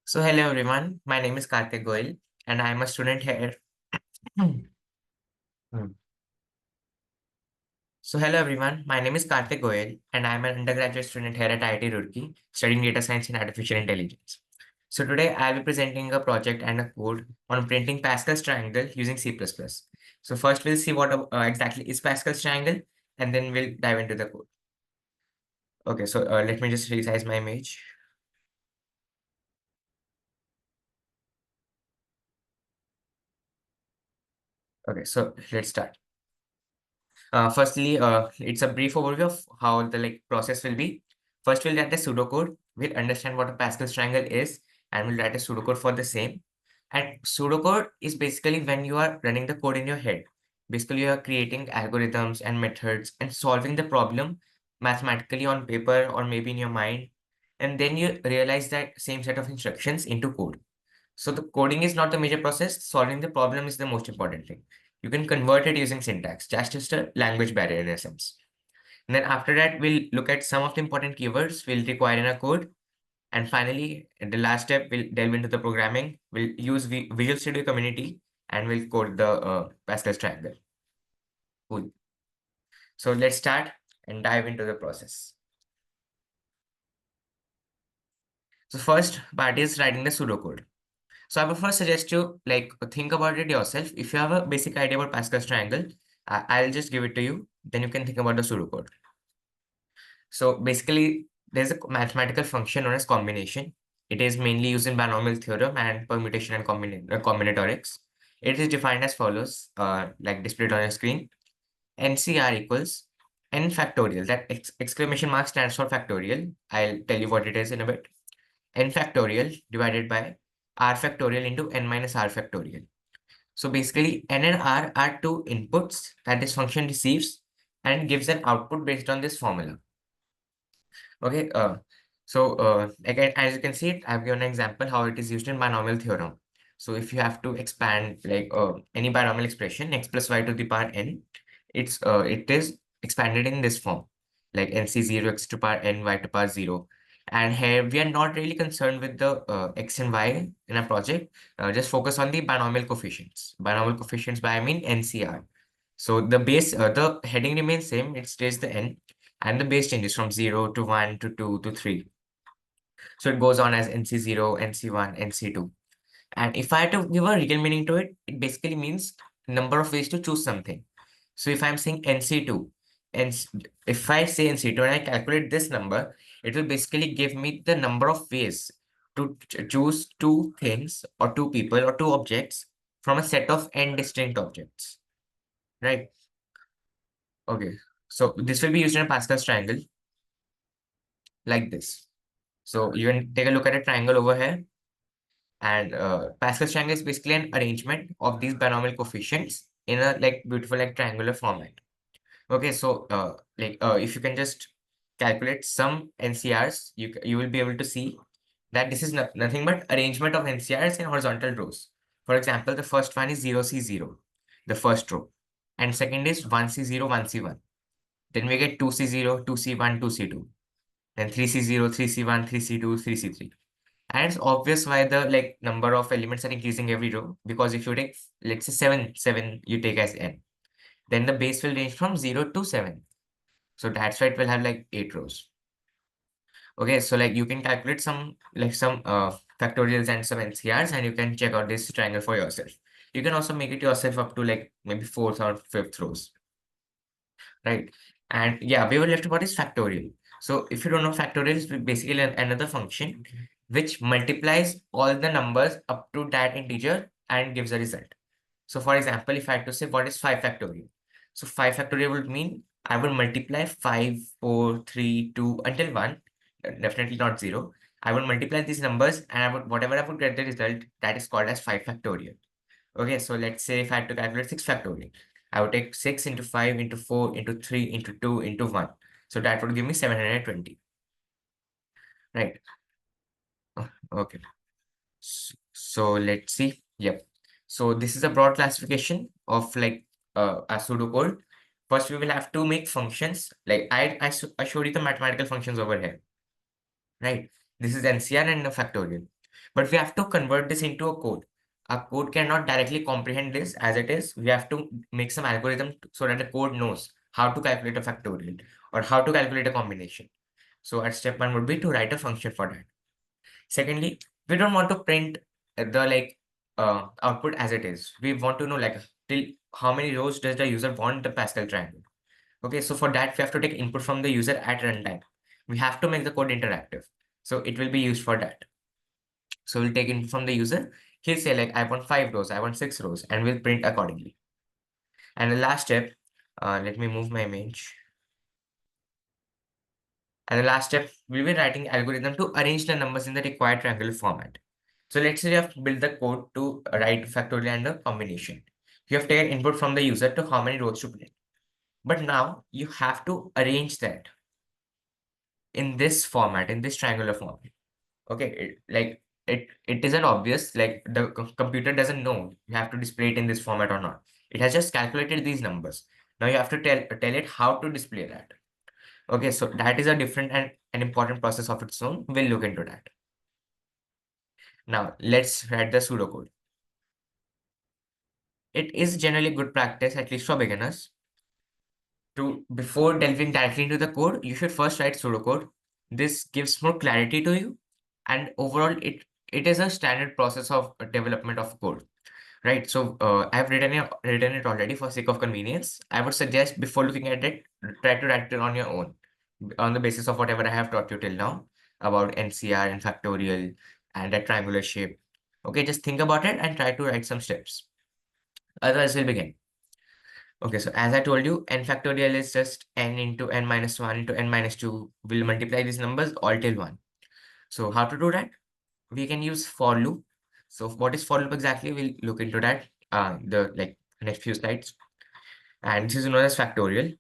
So hello everyone, my name is Kartik Goyal and I am a student here. Hmm. So hello everyone, my name is Kartik Goyal and I am an undergraduate student here at IIT Roorkee studying data science and artificial intelligence. So today I'll be presenting a project and a code on printing Pascal's triangle using C++. So first we'll see what exactly is Pascal's triangle and then we'll dive into the code. Okay, so let me just resize my image. Okay, so let's start. Firstly, it's a brief overview of how the process will be. First, we'll write a pseudocode. We'll understand what a Pascal's triangle is, and we'll write a pseudocode for the same. And pseudocode is basically when you are running the code in your head. Basically, you are creating algorithms and methods and solving the problem mathematically on paper or maybe in your mind. And then you realize that same set of instructions into code. So the coding is not the major process. Solving the problem is the most important thing. You can convert it using syntax, just a language barrier in a sense. And then after that, we'll look at some of the important keywords we'll require in a code. And finally, in the last step, we'll delve into the programming. We'll use Visual Studio Community and we'll code the Pascal's triangle. Cool. So let's start and dive into the process. So first part is writing the pseudocode. So I would first suggest you think about it yourself. If you have a basic idea about Pascal's triangle, I'll just give it to you. Then you can think about the pseudocode. So basically, there's a mathematical function known as combination. It is mainly used in binomial theorem and permutation and combinatorics. It is defined as follows, like displayed on your screen. NCR equals n factorial. That exclamation mark stands for factorial. I'll tell you what it is in a bit. N factorial divided by r factorial into n minus r factorial. So basically, n and r are two inputs that this function receives and gives an output based on this formula. Okay, again, as you can see, I've given an example how it is used in binomial theorem. So if you have to expand any binomial expression, x plus y to the power n, it is expanded in this form, like nc0 x to power n y to power 0. And here we are not really concerned with the x and y in a project. Just focus on the binomial coefficients. Binomial coefficients by I mean NCR. So the heading remains same. It stays the n, and the base changes from 0 to 1 to 2 to 3. So it goes on as NC0, NC1, NC2. And if I had to give a real meaning to it, it basically means number of ways to choose something. So if I'm saying NC2, and if I say NC2 and I calculate this number, it will basically give me the number of ways to choose two things or two people or two objects from a set of n distinct objects, right? Okay, so this will be used in a Pascal's triangle like this. So you can take a look at a triangle over here. And Pascal's triangle is basically an arrangement of these binomial coefficients in a beautiful triangular format. Okay, so if you can just calculate some NCRs, you will be able to see that this is nothing but arrangement of NCRs in horizontal rows. For example, the first one is 0C0, the first row, and second is 1C0, 1C1. Then we get 2C0, 2C1, 2C2, then 3C0, 3C1, 3C2, 3C3. And it's obvious why the number of elements are increasing every row, because if you take, let's say 7 you take as n, then the base will range from 0 to 7. So that's why it will have 8 rows. Okay, so you can calculate some factorials and some NCRs, and you can check out this triangle for yourself. You can also make it yourself up to maybe fourth or fifth rows, right? And yeah, we were left about is factorial. So if you don't know, factorial is basically another function which multiplies all the numbers up to that integer and gives a result. So for example, if I had to say what is 5 factorial? So 5 factorial would mean I would multiply 5, 4, 3, 2 until 1, definitely not 0. I would multiply these numbers and whatever I would get the result, that is called as 5 factorial. Okay, so let's say if I had to calculate 6 factorial, I would take 6 into 5 into 4 into 3 into 2 into 1. So that would give me 720. Right. Okay. So let's see. Yep. So this is a broad classification of a pseudocode. First, we will have to make functions. I showed you the mathematical functions over here. Right. This is NCR and the factorial. But we have to convert this into a code. A code cannot directly comprehend this as it is. We have to make some algorithm so that the code knows how to calculate a factorial or how to calculate a combination. So at step one would be to write a function for that. Secondly, we don't want to print the output as it is. We want to know like till how many rows does the user want the Pascal triangle. Okay, so for that we have to take input from the user at runtime. We have to make the code interactive. So it will be used for that. So we'll take input from the user. He'll say like I want 5 rows, I want 6 rows, and we'll print accordingly. And the last step, let me move my image. And the last step, we'll be writing algorithm to arrange the numbers in the required triangular format. So let's say you have built the code to write factorial and a combination. You have taken input from the user to how many rows to print. But now you have to arrange that in this format, in this triangular format. Okay, it isn't obvious, like the computer doesn't know you have to display it in this format or not. It has just calculated these numbers. Now you have to tell it how to display that. Okay, so that is a different and an important process of its own. We'll look into that. Now let's write the pseudocode. It is generally good practice, at least for beginners, to before delving directly into the code, you should first write pseudocode. This gives more clarity to you, and overall, it is a standard process of development of code, right? So I've written it already for sake of convenience. I would suggest before looking at it, try to write it on your own, on the basis of whatever I have taught you till now about NCR and factorial and that triangular shape. Okay, just think about it and try to write some steps. Otherwise, we'll begin. Okay, so as I told you, n factorial is just n into n minus 1 into n minus 2. We'll multiply these numbers all till 1. So how to do that? We can use for loop. So what is for loop exactly? We'll look into that the next few slides. And this is known as factorial.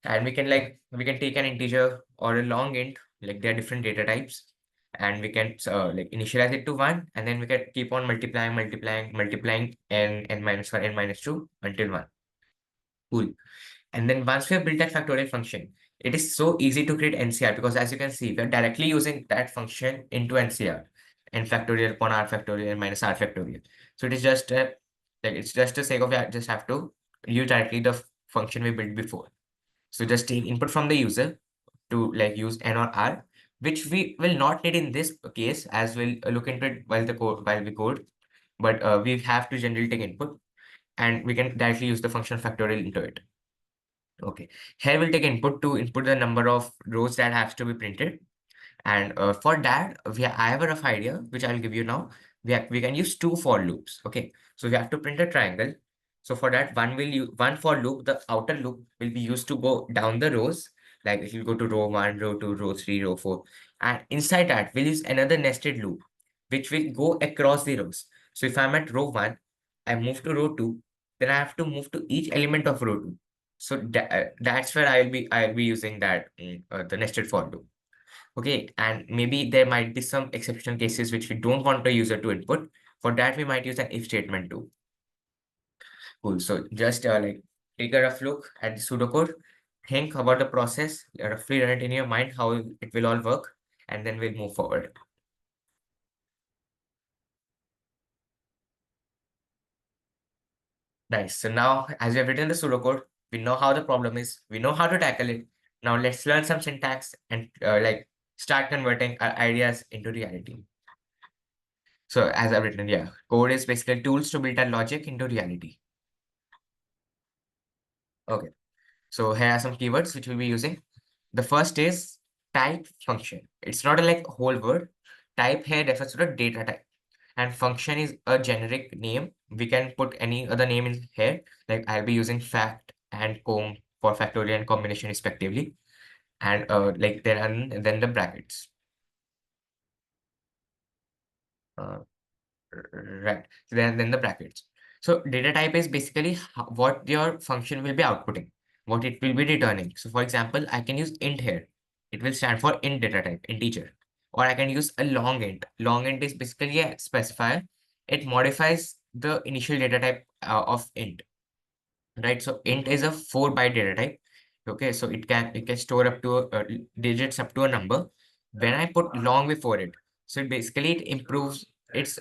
And we can take an integer or a long int, like there are different data types, and we can initialize it to 1, and then we can keep on multiplying n minus 1, n minus 2 until 1. Cool. And then once we have built that factorial function, it is so easy to create NCR because as you can see, we are directly using that function into NCR, n factorial upon r factorial minus r factorial. So it is just it's just the sake of just have to use directly the function we built before. So just take input from the user to use n or r, which we will not need in this case, as we'll look into it while we code. But we have to generally take input, and we can directly use the function factorial into it. Okay, here we'll take input to input the number of rows that has to be printed. And for that, I have a rough idea, which I'll give you now. We can use two for loops. Okay, so we have to print a triangle. So for that, one for loop, the outer loop will be used to go down the rows. Like if you go to row 1, row 2, row 3, row 4. And inside that, we'll use another nested loop, which will go across the rows. So if I'm at row 1, I move to row 2, then I have to move to each element of row 2. So that's where I'll be using that the nested for loop. Okay, and maybe there might be some exceptional cases which we don't want the user to input. For that, we might use an if statement too. Cool. So just take a rough look at the pseudocode, think about the process, roughly run it in your mind how it will all work, and then we'll move forward. Nice. So now, as we have written the pseudocode, we know how the problem is, we know how to tackle it. Now let's learn some syntax and start converting our ideas into reality. So as I've written, yeah, code is basically tools to build our logic into reality. Okay, so here are some keywords which we'll be using. The first is type function. It's not a whole word. Type here refers to the data type, and function is a generic name. We can put any other name in here. Like I'll be using fact and comb for factorial and combination respectively, and then the brackets. Uh, right. So then the brackets. So data type is basically what your function will be outputting, what it will be returning. So for example, I can use int here. It will stand for int data type, integer. Or I can use a long int. Long int is basically a specifier. It modifies the initial data type of int, right? So int is a 4-byte data type. Okay, so it can store up to digits up to a number. When I put long before it, so basically it improves it's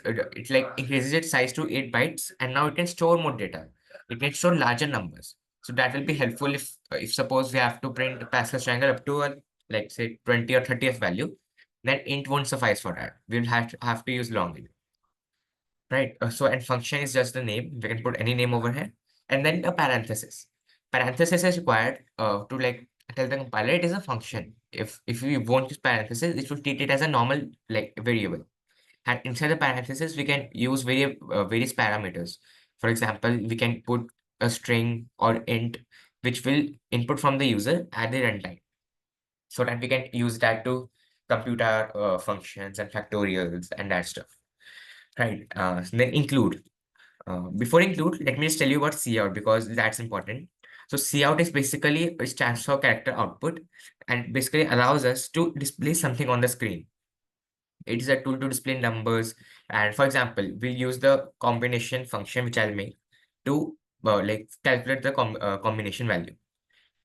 like increases its size to 8 bytes, and now it can store more data. It can store larger numbers. So that will be helpful if suppose we have to print Pascal triangle up to a, like say 20 or 30th value, then int won't suffice for that. We'll have to use long int. Right. So, and function is just the name. We can put any name over here. And then a parenthesis. Parenthesis is required to like tell the compiler it is a function. If we won't use parenthesis, it will treat it as a normal like variable. And inside the parenthesis, we can use various parameters. For example, we can put a string or int, which will input from the user at the runtime, so that we can use that to compute our functions and factorials and that stuff. Right. Then include. Before include, let me just tell you about cout because that's important. So cout is basically it stands for character output and basically allows us to display something on the screen. It is a tool to display numbers. And for example, we'll use the combination function, which I'll make to like calculate the combination value.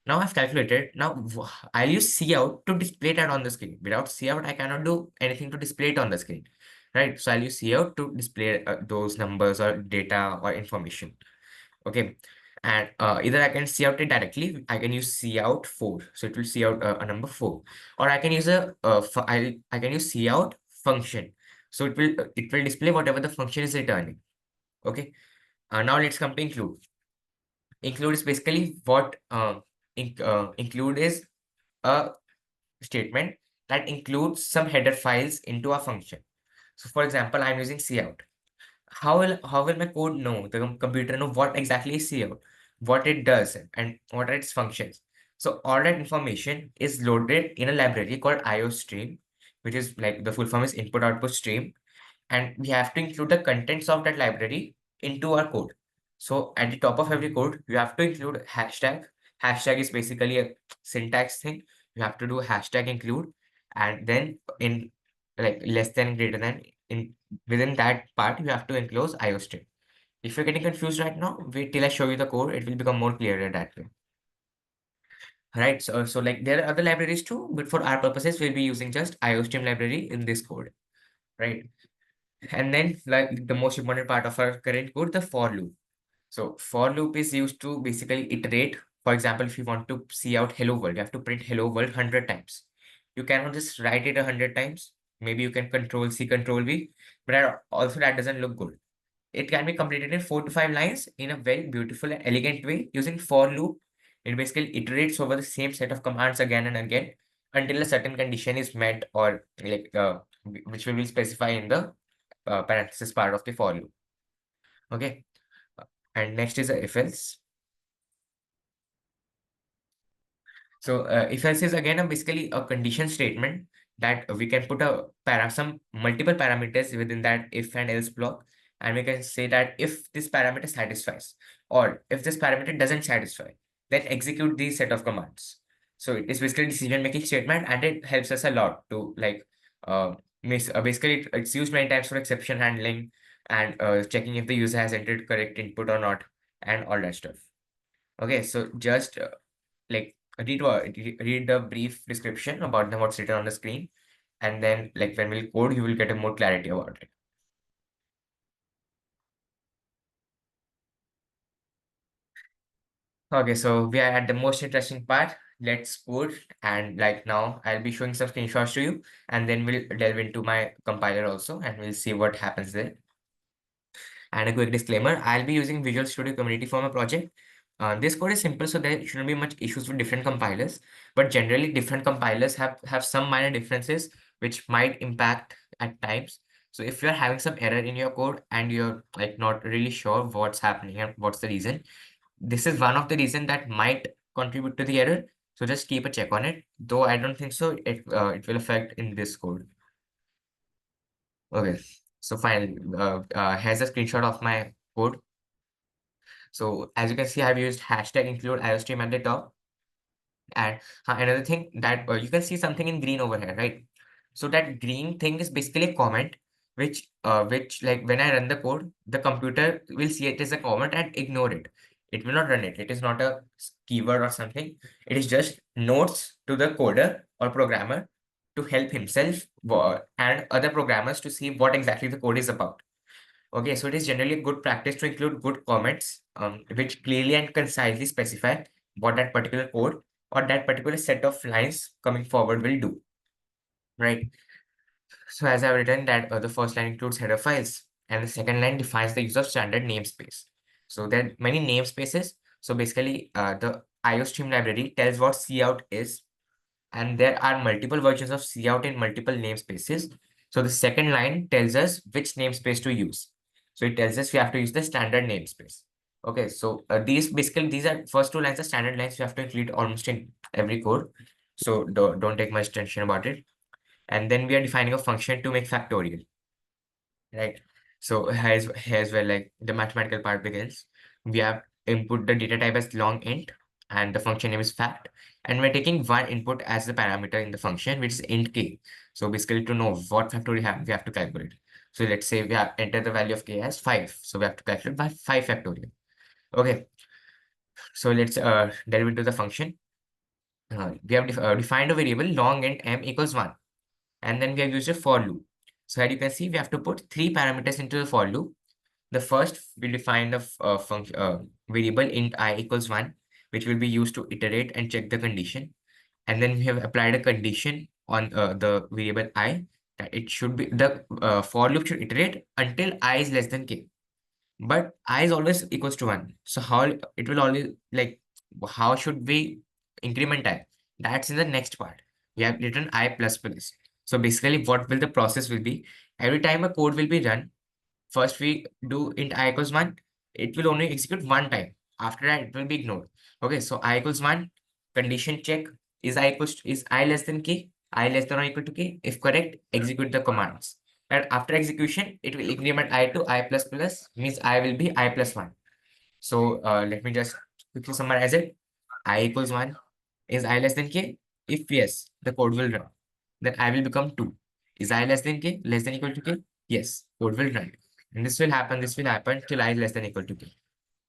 Now I've calculated. Now I'll use cout to display that on the screen. Without cout, I cannot do anything to display it on the screen, right? So I'll use cout to display those numbers or data or information. Okay, and either I can cout it directly. I can use cout 4, so it will cout a number 4, or I can use I can use cout function, so it will display whatever the function is returning. Okay, now let's come to include. Include is basically what include is a statement that includes some header files into a function. So for example, I'm using cout. How will my code know, the computer know what exactly is cout, what it does, and what are its functions? So all that information is loaded in a library called IOStream, which is like the full form is input output stream, and we have to include the contents of that library into our code. So at the top of every code, you have to include hashtag. Hashtag is basically a syntax thing. You have to do hashtag include, and then in like less than greater than in within that part, you have to enclose IOStream. If you're getting confused right now, wait till I show you the code. It will become more clearer that way. Right. So like there are other libraries too, but for our purposes, we'll be using just IOStream library in this code. Right. And then like the most important part of our current code, the for loop. So for loop is used to basically iterate. For example, if you want to see out hello world, you have to print hello world 100 times. You cannot just write it 100 times. Maybe you can control C, control V, but also that doesn't look good. It can be completed in 4 to 5 lines in a very beautiful and elegant way using for loop. It basically iterates over the same set of commands again and again until a certain condition is met, or like which we will specify in the parenthesis part of the for loop. Okay. And next is a if else. So if else is again basically a condition statement that we can put some multiple parameters within that if and else block, and we can say that if this parameter satisfies, or if this parameter doesn't satisfy, then execute these set of commands. So it is basically decision making statement, and it helps us a lot to like basically it's used many times for exception handling and checking if the user has entered correct input or not, and all that stuff. Okay, so just like read the brief description about what's written on the screen, and then like when we'll code, you will get a more clarity about it. Okay, so we are at the most interesting part. Let's code, and like now I'll be showing some screenshots to you, and then we'll delve into my compiler also, and we'll see what happens there. And a quick disclaimer, I'll be using Visual Studio Community for my project. This code is simple, so there shouldn't be much issues with different compilers, but generally different compilers have some minor differences which might impact at times. So if you're having some error in your code and you're like not really sure what's happening and what's the reason, this is one of the reason that might contribute to the error. So just keep a check on it, though I don't think so it will affect in this code. Okay, so finally, here's a screenshot of my code. So as you can see, I've used hashtag include iostream at the top. And another thing that you can see something in green over here, right? So that green thing is basically a comment, which like when I run the code, the computer will see it as a comment and ignore it. It will not run it. It is not a keyword or something. It is just notes to the coder or programmer to help himself and other programmers to see what exactly the code is about. Okay, so it is generally a good practice to include good comments, which clearly and concisely specify what that particular code or that particular set of lines coming forward will do, right? So as I've written that the first line includes header files and the second line defines the use of standard namespace. So there are many namespaces. So basically the IOStream library tells what cout is, and there are multiple versions of cout in multiple namespaces. So the second line tells us which namespace to use. So it tells us we have to use the standard namespace. Okay, so these are first two lines are standard lines you have to include almost in every code. So don't take much attention about it. And then we are defining a function to make factorial, right? So here's where like the mathematical part begins. We have input the data type as long int, and the function name is fact. And we're taking one input as the parameter in the function, which is int k. So basically to know what factorial we have to calculate. So let's say we have entered the value of k as 5. So we have to calculate by 5 factorial. Okay, so let's delve into the function. We have defined a variable long int m equals 1. And then we have used a for loop. So as you can see, we have to put three parameters into the for loop. The first, we define the function variable int I equals 1, which will be used to iterate and check the condition. And then we have applied a condition on the variable I, that it should be the for loop should iterate until I is less than k. But I is always equals to 1. So how it will always like how should we increment I? That's in the next part. We have written I plus plus. So basically what will the process will be? Every time a code will be run, first we do int I equals 1, it will only execute one time. After that, it will be ignored. Okay, so I equals 1, condition check, is I less than k, I less than or equal to k. If correct, execute the commands. And after execution, it will increment I to I plus plus, means I will be I plus 1. So let me just quickly summarize it. I equals 1. Is I less than k? If yes, the code will run. Then I will become 2. Is I less than k? Less than equal to k? Yes, code will run. And this will happen till I is less than equal to k.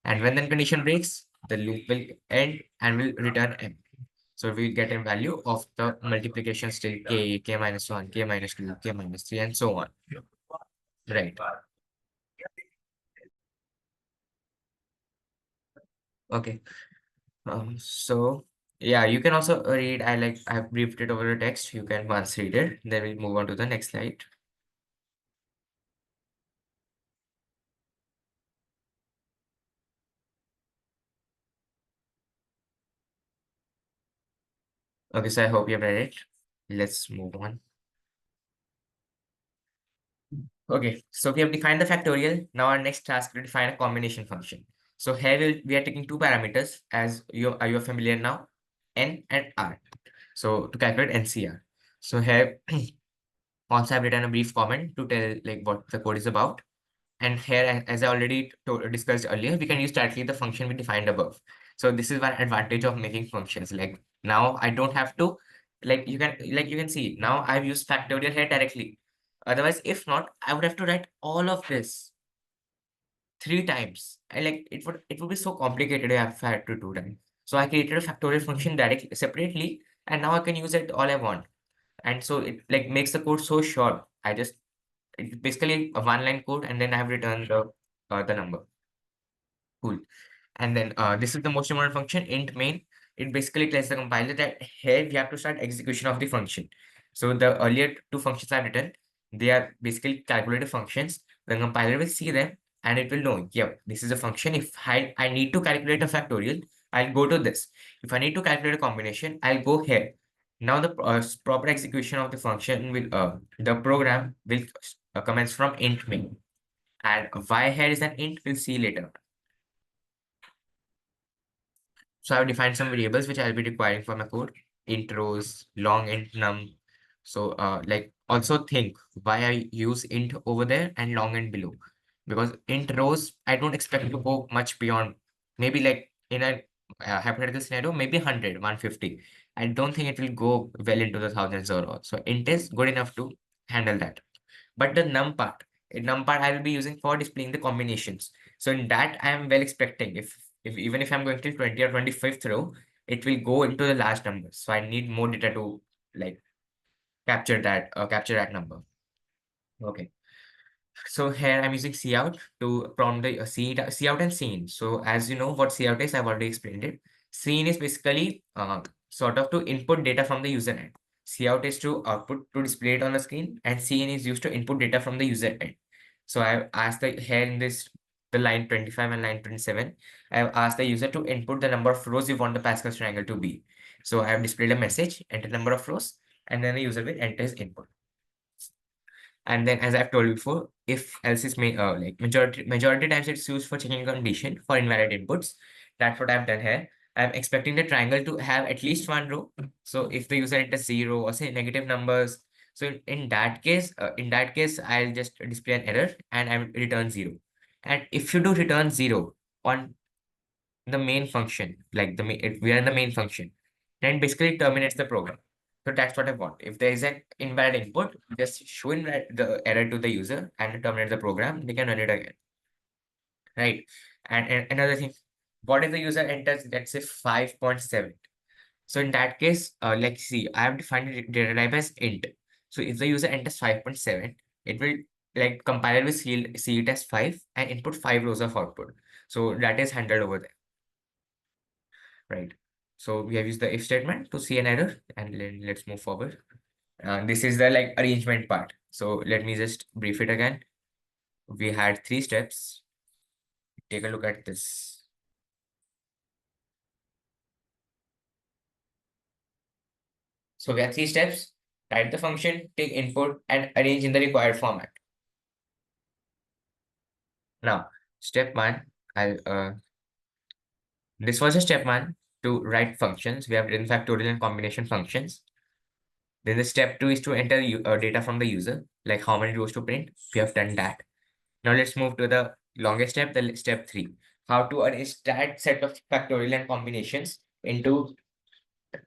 And when the condition breaks, the loop will end and will return m. So we get a value of the multiplication still k, k minus 1, k minus 2, k minus 3, and so on. Right. Okay. So yeah, you can also read. I've briefed it over the text. You can once read it. Then we'll move on to the next slide. Okay, so I hope you've read it. Let's move on. Okay, so we have defined the factorial. Now our next task is to define a combination function. So here we are taking two parameters as you are familiar now, n and r. So to calculate NCR. So here also I've written a brief comment to tell like what the code is about. And here, as I already discussed earlier, we can use directly the function we defined above. So this is one advantage of making functions. Like now I don't have to, you can see now I've used factorial here directly. Otherwise, if not, I would have to write all of this three times. And like it would be so complicated if I had to do that. So I created a factorial function directly separately, and now I can use it all I want. And so it like makes the code so short. It's basically a one line code, and then I have returned the number. Cool. And then this is the most important function, int main. It basically tells the compiler that here we have to start execution of the function. So the earlier two functions I've written, they are basically calculated functions. The compiler will see them and it will know, yep, this is a function. If I need to calculate a factorial, I'll go to this. If I need to calculate a combination, I'll go here. Now the proper execution of the function will, the program will commence from int main. And why here is an int, we'll see later. So I've defined some variables which I'll be requiring for my code. Int rows, long int num. So like also think why I use int over there and long int below. Because int rows, I don't expect to go much beyond maybe like in a hypothetical scenario, maybe 100, 150. I don't think it will go well into the thousands or all. So int is good enough to handle that. But the num part I will be using for displaying the combinations. So in that I am well expecting if even if I'm going till 20 or 25th row, it will go into the last numbers. So I need more data to like capture that number. Okay. So here I'm using cout to prompt the cout and scene. So as you know what cout is, I've already explained it. Scene is basically sort of to input data from the user end. Cout is to output to display it on the screen, and scene is used to input data from the user end. So I've asked the here in this the line 25 and line 27, I've asked the user to input the number of rows you want the Pascal triangle to be. So I have displayed a message, enter number of rows, and then the user will enter his input. And then, as I've told you before, if else is made like majority times it's used for checking condition for invalid inputs. That's what I've done here. I'm expecting the triangle to have at least one row. So if the user enters zero or say negative numbers, so in that case, I'll just display an error and I will return zero. And if you do return zero on the main function, like if we are in the main function, then basically it terminates the program. So that's what I want. If there is an invalid input, just show the error to the user and terminate the program. They can run it again, right? And another thing, what if the user enters, let's say 5.7? So in that case, like see, I have defined the data type as int. So if the user enters 5.7, it will like compiler will see it as 5 and input 5 rows of output. So that is handled over there, right? So we have used the if statement to see an error, and then let's move forward. This is the like arrangement part. So let me just brief it again. We had 3 steps. Take a look at this. So we have 3 steps. Type the function, take input, and arrange in the required format. Now, step one, I'll this was a step one to write functions. We have written factorial and combination functions. Then the step two is to enter data from the user, like how many rows to print. We have done that. Now let's move to the longest step, the step three. How to arrange that set of factorial and combinations into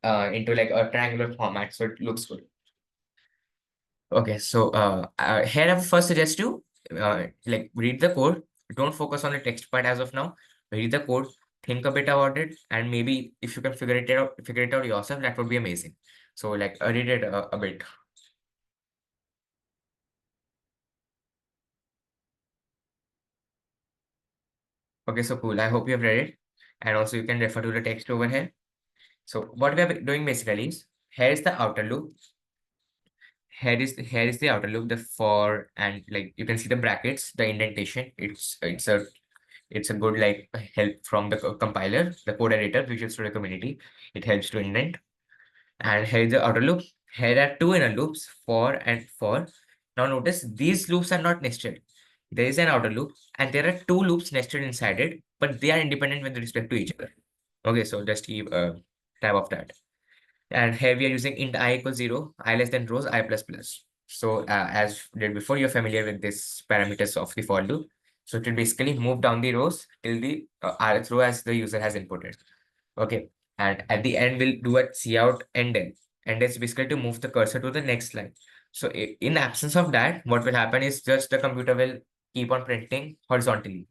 like a triangular format so it looks good. Okay, so here I would first suggest you like read the code. Don't focus on the text part as of now. Read the code, think a bit about it, and maybe if you can figure it out yourself, that would be amazing. So like read it a bit. Okay, so cool. I hope you have read it, and also you can refer to the text over here. So what we are doing basically is here is the outer loop. Here is the outer loop, the for, and like you can see the brackets, the indentation. It's a good like help from the compiler, the code editor, Visual Studio Community. It helps to indent. And here is the outer loop. Here are two inner loops, for and for. Now notice these loops are not nested. There is an outer loop and there are two loops nested inside it, but they are independent with respect to each other. Okay, so just keep tab of that. And here we are using int I equals 0, I less than rows, I plus plus. So as did before, you're familiar with this parameters of the for loop. So it will basically move down the rows till the rth row as the user has inputted. Okay. And at the end, we'll do a cout end in. And it's basically to move the cursor to the next line. So in absence of that, what will happen is just the computer will keep on printing horizontally.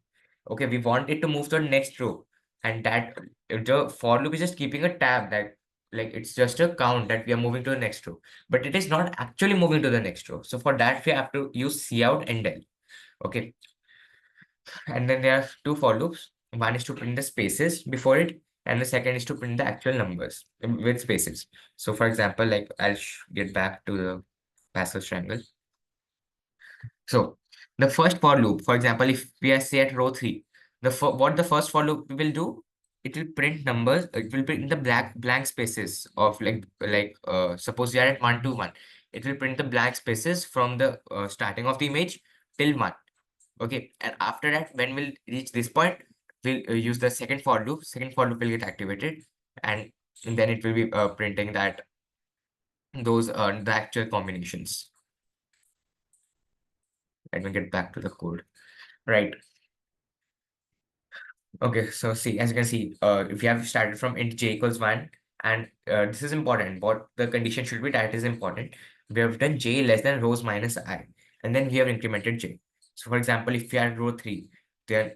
Okay, we want it to move to the next row. And that the for loop is just keeping a tab that like it's just a count that we are moving to the next row, but it is not actually moving to the next row. So for that, we have to use cout and del. Okay. And then there are two for loops. One is to print the spaces before it, and the second is to print the actual numbers with spaces. So for example, like I'll get back to the Pascal triangle. So the first for loop, for example, if we are say at row 3, what the first for loop will do, it will print numbers, it will print the blank spaces of suppose we are at 1 to 1. It will print the blank spaces from the starting of the image till 1. Okay, and after that, when we'll reach this point, we'll use the second for loop. Second for loop will get activated, and then it will be printing that those the actual combinations. Let me get back to the code. Right. Okay, so see, as you can see, if you have started from int j equals 1, and this is important, what the condition should be, that is important. We have done j less than rows minus I, and then we have incremented j. So for example, if we are at row 3, then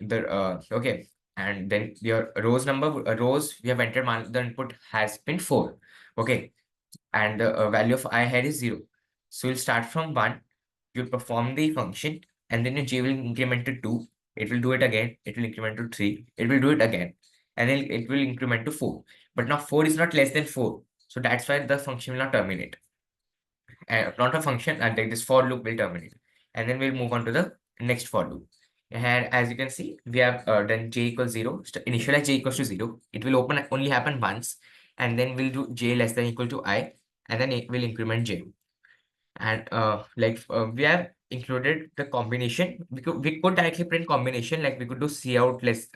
okay, and then your rows number, rows we have entered, the input has been 4. Okay, and the value of I here is 0. So you'll start from 1, you'll perform the function, and then your j will increment to 2. It will do it again. It will increment to 3. It will do it again. And then it will increment to 4. But now 4 is not less than 4. So that's why the function will not terminate. Not a function, and like this for loop will terminate. And then we'll move on to the next for loop. And as you can see, we have done j equals 0. Initialize j equals to 0. It will only happen once. And then we'll do j less than equal to I. And then it will increment j. And we have included the combination. We could directly print combination, like we could do cout less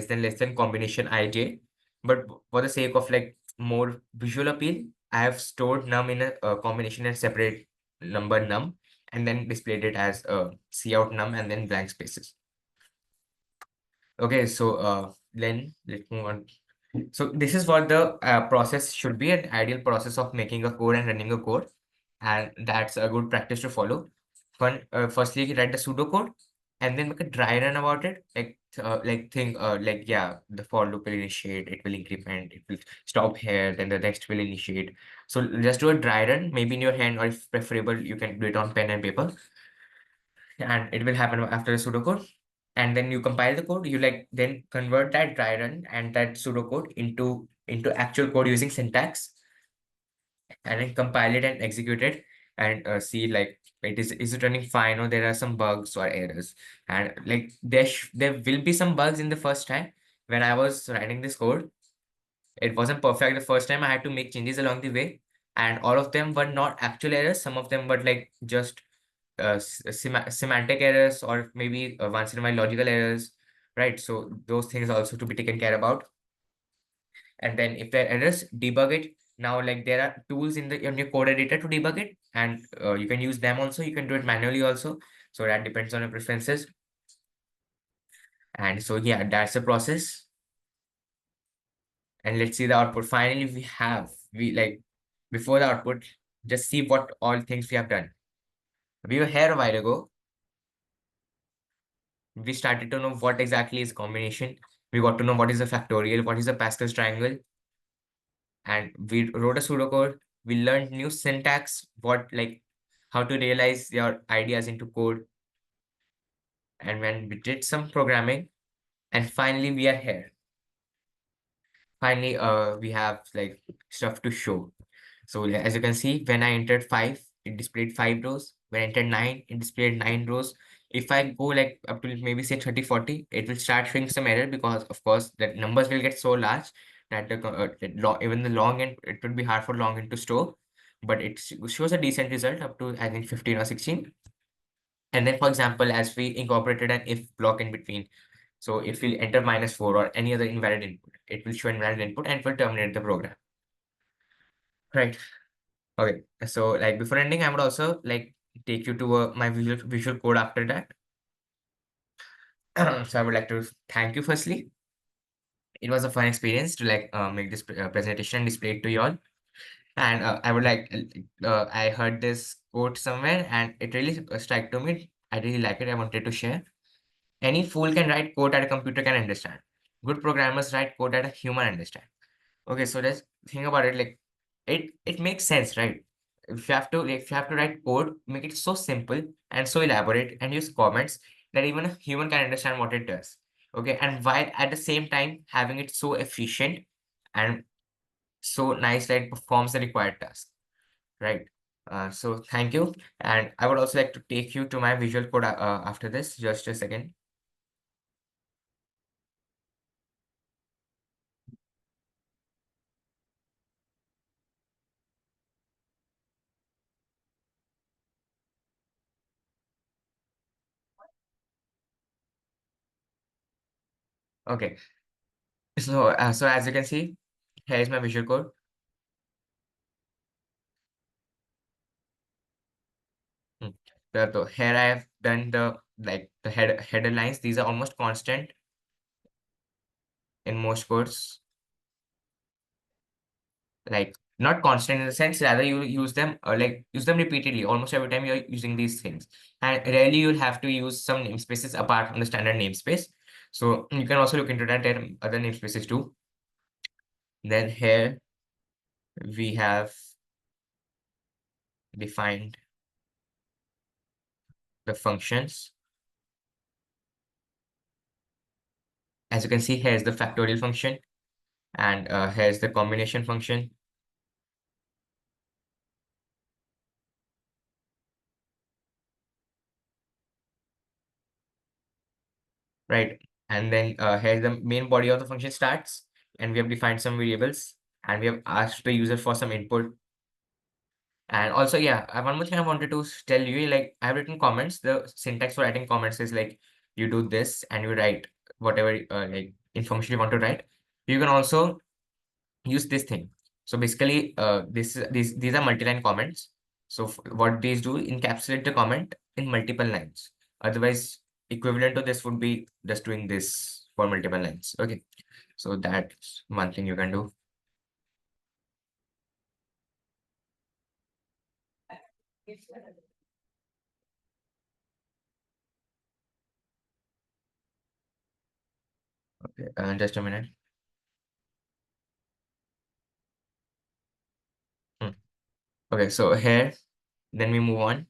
than combination ij, but for the sake of like more visual appeal, I have stored num in a combination and separate number num, and then displayed it as cout num and then blank spaces. Okay, so then let's move on. So this is what the process should be, an ideal process of making a code and running a code, and that's a good practice to follow. Firstly, write the pseudocode, and then make a dry run about it. Yeah, the for loop will initiate, it will increment, it will stop here, then the next will initiate. So just do a dry run, maybe in your hand, or if preferable, you can do it on pen and paper, and it will happen after the pseudocode. And then you compile the code, you like then convert that dry run and that pseudocode into actual code using syntax, and then compile it and execute it, and see like is it running fine, or there are some bugs or errors. And like there will be some bugs in the first time. When I was writing this code, it wasn't perfect the first time. I had to make changes along the way, and all of them were not actual errors. Some of them were like just semantic errors, or maybe once in a while logical errors, right? So those things also to be taken care about. And then if there are errors, debug it. Now like there are tools in your code editor to debug it, and you can use them also. You can do it manually also, so that depends on your preferences. And so yeah, that's the process. And let's see the output. Finally, we like before the output, just see what all things we have done. We were here a while ago. We started to know what exactly is combination. We got to know what is a factorial, what is a Pascal's triangle, and we wrote a pseudocode. We learned new syntax, what like how to realize your ideas into code. And when we did some programming, and finally we are here. Finally, we have like stuff to show. So as you can see, when I entered 5, it displayed 5 rows. When I entered 9, it displayed 9 rows. If I go like up to maybe say 30, 40, it will start showing some error, because of course the numbers will get so large that even the long end, it would be hard for long end to store. But it shows a decent result up to I think 15 or 16. And then for example, as we incorporated an if block in between, so if we enter -4 or any other invalid input, it will show invalid input and it will terminate the program. Right. Okay, so like before ending, I would also like take you to my visual code after that. So I would like to thank you firstly. It was a fun experience to like make this presentation and display it to you all. And I would like I heard this quote somewhere and it really struck to me. I really like it. I wanted to share. Any fool can write code that a computer can understand. Good programmers write code that a human understand. Okay, so let's think about it. Like it makes sense, right? If you have to write code, make it so simple and so elaborate and use comments that even a human can understand what it does. Okay, and while at the same time having it so efficient and so nice that it performs the required task, right? So thank you, and I would also like to take you to my visual code after this. Just a second. Okay, so as you can see, here is my visual code. Hmm. So here I have done the like the header lines. These are almost constant in most codes. Like not constant in the sense, rather you use them use them repeatedly almost every time you're using these things. And rarely you'll have to use some namespaces apart from the standard namespace. So you can also look into that. There are other namespaces too. Then here we have defined the functions. As you can see, here's the factorial function, and here's the combination function, right? And then here's the main body of the function starts, and we have defined some variables, and we have asked the user for some input. And also, yeah, one more thing I wanted to tell you, like I've written comments. The syntax for writing comments is like you do this and you write whatever like information you want to write. You can also use this thing. So basically, these are multi-line comments. So what these do, encapsulate the comment in multiple lines. Otherwise, equivalent to this would be just doing this for multiple lines. Okay, so that's one thing you can do. Okay, just a minute. Hmm. Okay, so here, then we move on.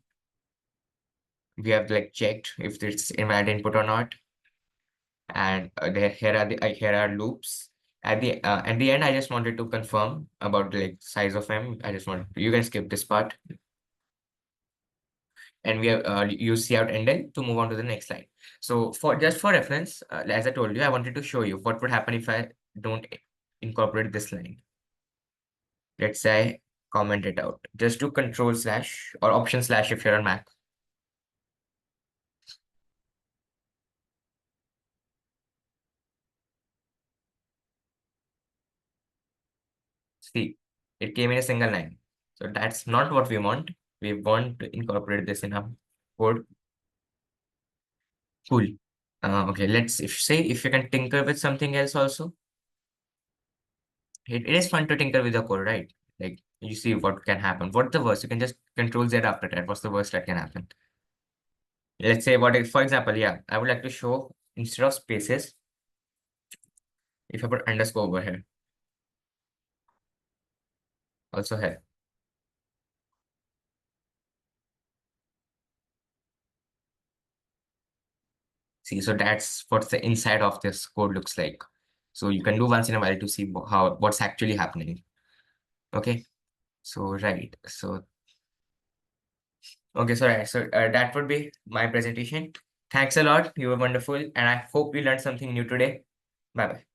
We have like checked if it's invalid input or not, and here are loops. At the end, I just wanted to confirm about the like size of m. I just want you can skip this part, and we have use cout endl to move on to the next slide. So for just for reference, as I told you, I wanted to show you what would happen if I don't incorporate this line. Let's say I comment it out. Just do control slash or option slash if you're on Mac. See, it came in a single line. So that's not what we want. We want to incorporate this in our code. Cool. Okay, let's if say if you can tinker with something else also. It is fun to tinker with the code, right? Like you see what can happen. What the worst? You can just control Z after that. What's the worst that can happen? Let's say what if, for example, yeah, I would like to show instead of spaces, if I put underscore over here, also here. See, so that's what the inside of this code looks like. So you can do once in a while to see how what's actually happening. Okay. So right. So okay. So right. So that would be my presentation. Thanks a lot. You were wonderful, and I hope you learned something new today. Bye bye.